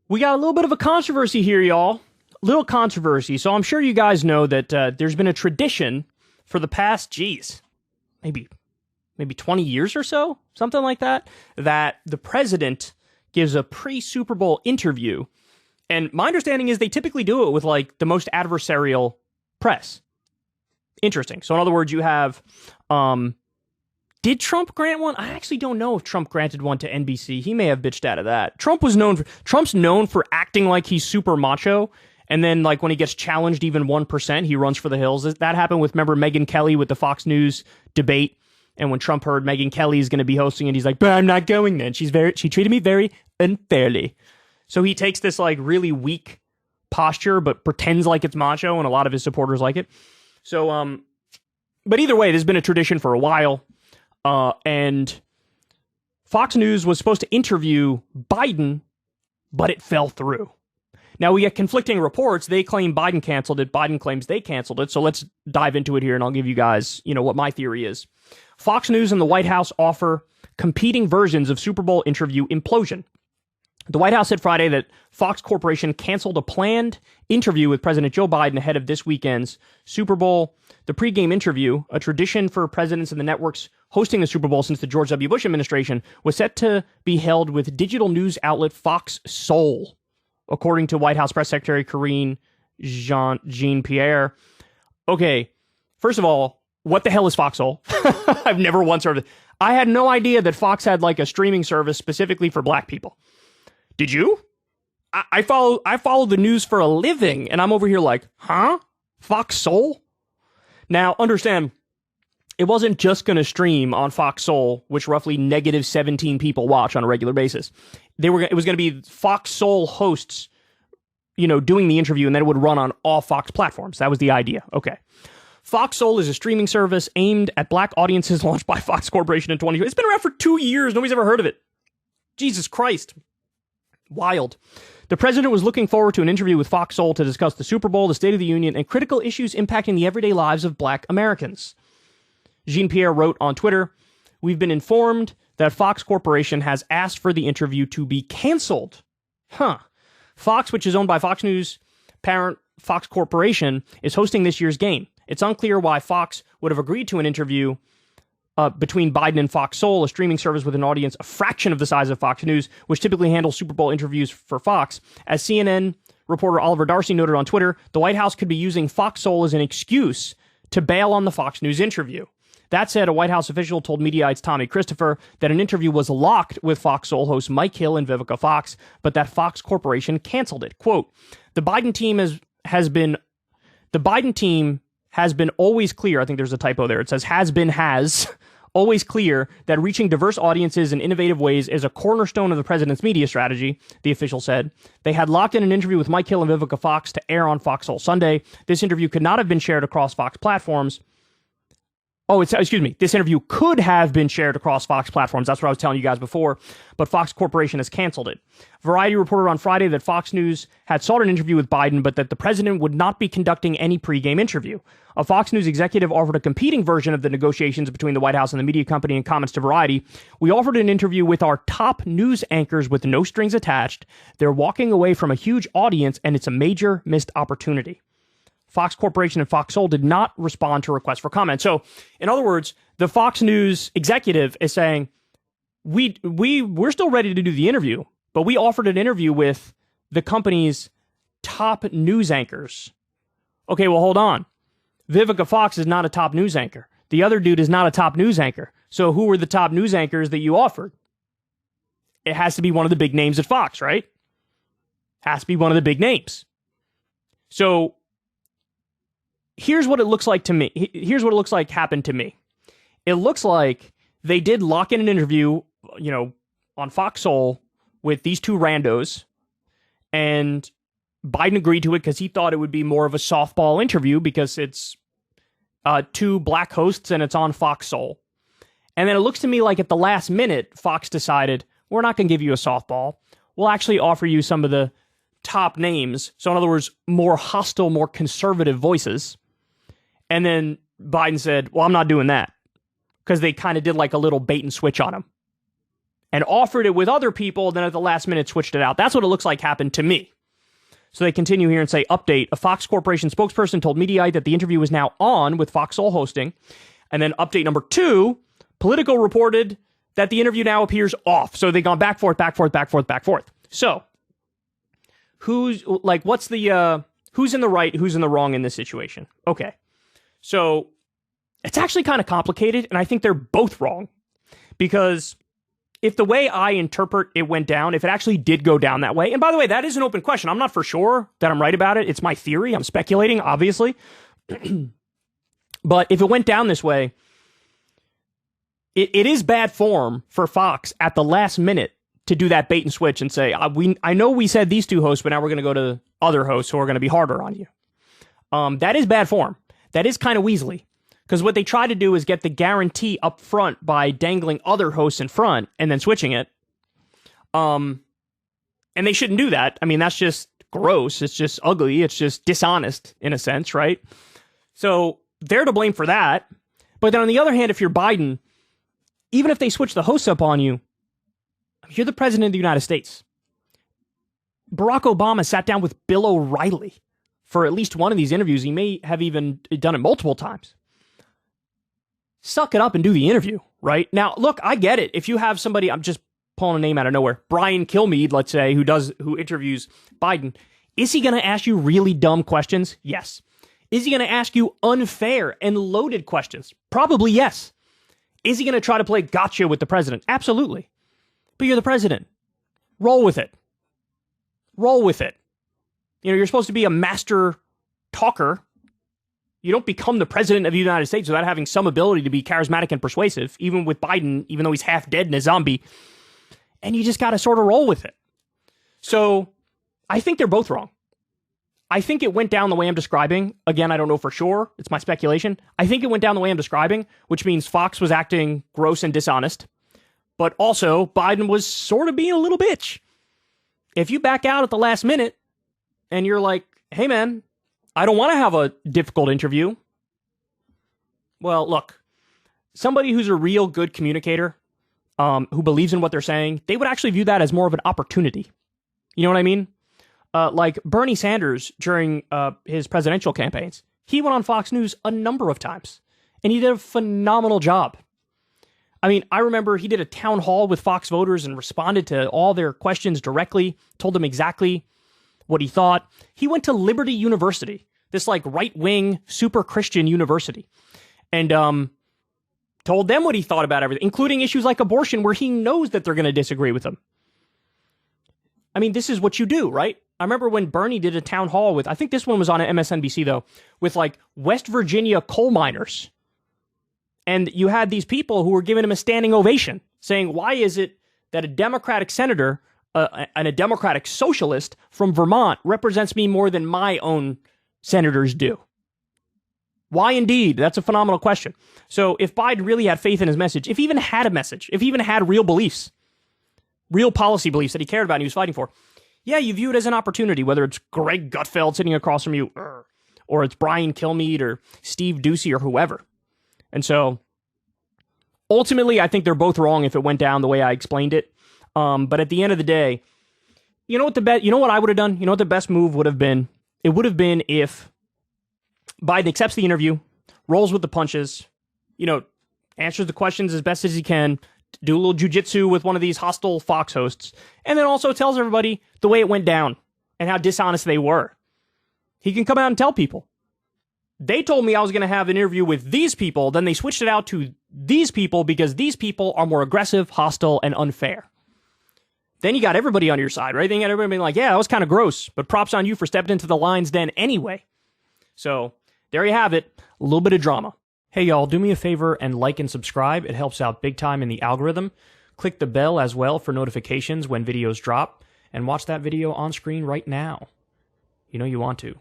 We got a little bit of a controversy here, y'all. Little controversy. So I'm sure you guys know that there's been a tradition for the past, maybe 20 years or so, something like that, that the president gives a pre-Super Bowl interview. And my understanding is they typically do it with, like, the most adversarial press. Interesting. So in other words, you have, did Trump grant one? I actually don't know if Trump granted one to NBC. He may have bitched out of that. Trump's known for acting like he's super macho. And then, like, when he gets challenged even 1%, he runs for the hills. That happened with, remember, Megyn Kelly with the Fox News debate. And when Trump heard Megyn Kelly is going to be hosting it, he's like, but I'm not going then. She treated me very unfairly. So he takes this, like, really weak posture, but pretends like it's macho, and a lot of his supporters like it. So, but either way, there's been a tradition for a while. And Fox News was supposed to interview Biden, but it fell through. Now, we get conflicting reports. They claim Biden canceled it. Biden claims they canceled it. So let's dive into it here, and I'll give you guys, what my theory is. Fox News and the White House offer competing versions of Super Bowl interview implosion. The White House said Friday that Fox Corporation canceled a planned interview with President Joe Biden ahead of this weekend's Super Bowl. The pregame interview, a tradition for presidents and the networks hosting the Super Bowl since the George W. Bush administration, was set to be held with digital news outlet Fox Soul, according to White House Press Secretary Karine Jean-Pierre. Okay, first of all, what the hell is Fox Soul? I've never once heard of it. I had no idea that Fox had, like, a streaming service specifically for black people. Did you? I follow the news for a living, and I'm over here like, huh? Fox Soul? Now, understand, it wasn't just going to stream on Fox Soul, which roughly negative 17 people watch on a regular basis. It was going to be Fox Soul hosts, doing the interview, and then it would run on all Fox platforms. That was the idea. Okay. Fox Soul is a streaming service aimed at black audiences launched by Fox Corporation in 2020. It's been around for 2 years. Nobody's ever heard of it. Jesus Christ. Wild. The president was looking forward to an interview with Fox Soul to discuss the Super Bowl, the State of the Union, and critical issues impacting the everyday lives of black Americans. Jean-Pierre wrote on Twitter, "We've been informed that Fox Corporation has asked for the interview to be canceled." Fox, which is owned by Fox News parent Fox Corporation, is hosting this year's game. It's unclear why Fox would have agreed to an interview between Biden and Fox Soul, a streaming service with an audience a fraction of the size of Fox News, which typically handles Super Bowl interviews for Fox. As CNN reporter Oliver Darcy noted on Twitter, the White House could be using Fox Soul as an excuse to bail on the Fox News interview. That said, a White House official told Mediaite's Tommy Christopher that an interview was locked with Fox Soul hosts Mike Hill and Vivica Fox, but that Fox Corporation canceled it. Quote, the Biden team has been always clear. I think there's a typo there. It says has always clear that reaching diverse audiences in innovative ways is a cornerstone of the president's media strategy, the official said. They had locked in an interview with Mike Hill and Vivica Fox to air on Fox Soul Sunday. This interview could not have been shared across Fox platforms. This interview could have been shared across Fox platforms. That's what I was telling you guys before, but Fox Corporation has canceled it. Variety reported on Friday that Fox News had sought an interview with Biden, but that the president would not be conducting any pregame interview. A Fox News executive offered a competing version of the negotiations between the White House and the media company in comments to Variety. "We offered an interview with our top news anchors with no strings attached. They're walking away from a huge audience, and it's a major missed opportunity." Fox Corporation and Fox Soul did not respond to requests for comment. So, in other words, the Fox News executive is saying, we're still ready to do the interview, but we offered an interview with the company's top news anchors. Okay, well, hold on. Vivica Fox is not a top news anchor. The other dude is not a top news anchor. So who were the top news anchors that you offered? It has to be one of the big names at Fox, right? Has to be one of the big names. So here's what it looks like to me. Here's what it looks like happened to me. It looks like they did lock in an interview, on Fox Soul with these two randos, and Biden agreed to it because he thought it would be more of a softball interview because it's two black hosts and it's on Fox Soul. And then it looks to me like at the last minute, Fox decided, we're not going to give you a softball. We'll actually offer you some of the top names. So in other words, more hostile, more conservative voices. And then Biden said, well, I'm not doing that. Because they kind of did like a little bait and switch on him. and offered it with other people, then at the last minute switched it out. That's what it looks like happened to me. So they continue here and say, update, a Fox Corporation spokesperson told Mediaite that the interview is now on with Fox Soul hosting. And then update number 2, Politico reported that the interview now appears off. So they've gone back, forth, back, forth, back, forth, back, forth. So who's in the right, who's in the wrong in this situation? Okay. So it's actually kind of complicated, and I think they're both wrong. Because if the way I interpret it went down, if it actually did go down that way, and by the way, that is an open question. I'm not for sure that I'm right about it. It's my theory. I'm speculating, obviously. But if it went down this way, it is bad form for Fox at the last minute to do that bait and switch and say, I know we said these 2 hosts, but now we're going to go to other hosts who are going to be harder on you. That is bad form. That is kind of weaselly. Because what they try to do is get the guarantee up front by dangling other hosts in front and then switching it. And they shouldn't do that. I mean, that's just gross. It's just ugly. It's just dishonest in a sense, right? So they're to blame for that. But then on the other hand, if you're Biden, even if they switch the hosts up on you, you're the president of the United States. Barack Obama sat down with Bill O'Reilly for at least one of these interviews. He may have even done it multiple times. Suck it up and do the interview, right? Now, look, I get it. If you have somebody, I'm just pulling a name out of nowhere, Brian Kilmeade, let's say, who interviews Biden, is he going to ask you really dumb questions? Yes. Is he going to ask you unfair and loaded questions? Probably yes. Is he going to try to play gotcha with the president? Absolutely. But you're the president. Roll with it. Roll with it. You know, you're supposed to be a master talker. You don't become the president of the United States without having some ability to be charismatic and persuasive, even with Biden, even though he's half dead and a zombie. And you just got to sort of roll with it. So I think they're both wrong. I think it went down the way I'm describing. Again, I don't know for sure. It's my speculation. I think it went down the way I'm describing, which means Fox was acting gross and dishonest. But also, Biden was sort of being a little bitch. If you back out at the last minute and you're like, hey, man, I don't want to have a difficult interview. Well, look, somebody who's a real good communicator, who believes in what they're saying, they would actually view that as more of an opportunity. You know what I mean? Like Bernie Sanders during his presidential campaigns, he went on Fox News a number of times, and he did a phenomenal job. I mean, I remember he did a town hall with Fox voters and responded to all their questions directly, told them exactly what he thought. He went to Liberty University, this like right-wing, super Christian university, and told them what he thought about everything, including issues like abortion, where he knows that they're going to disagree with him. I mean, this is what you do, right? I remember when Bernie did a town hall with, I think this one was on MSNBC though, with like West Virginia coal miners. And you had these people who were giving him a standing ovation, saying, why is it that a Democratic senator and a Democratic socialist from Vermont represents me more than my own senators do? Why indeed? That's a phenomenal question. So if Biden really had faith in his message, if he even had a message, if he even had real beliefs, real policy beliefs that he cared about and he was fighting for, yeah, you view it as an opportunity, whether it's Greg Gutfeld sitting across from you, or it's Brian Kilmeade or Steve Doocy or whoever. And so ultimately, I think they're both wrong if it went down the way I explained it. But at the end of the day, you know what I would have done? You know what the best move would have been? It would have been if Biden accepts the interview, rolls with the punches, answers the questions as best as he can, do a little jujitsu with one of these hostile Fox hosts, and then also tells everybody the way it went down and how dishonest they were. He can come out and tell people. They told me I was going to have an interview with these people, then they switched it out to these people because these people are more aggressive, hostile, and unfair. Then you got everybody on your side, right? Then you got everybody being like, yeah, that was kind of gross, but props on you for stepping into the lion's den anyway. So there you have it, a little bit of drama. Hey y'all, do me a favor and like and subscribe. It helps out big time in the algorithm. Click the bell as well for notifications when videos drop, and watch that video on screen right now. You know you want to.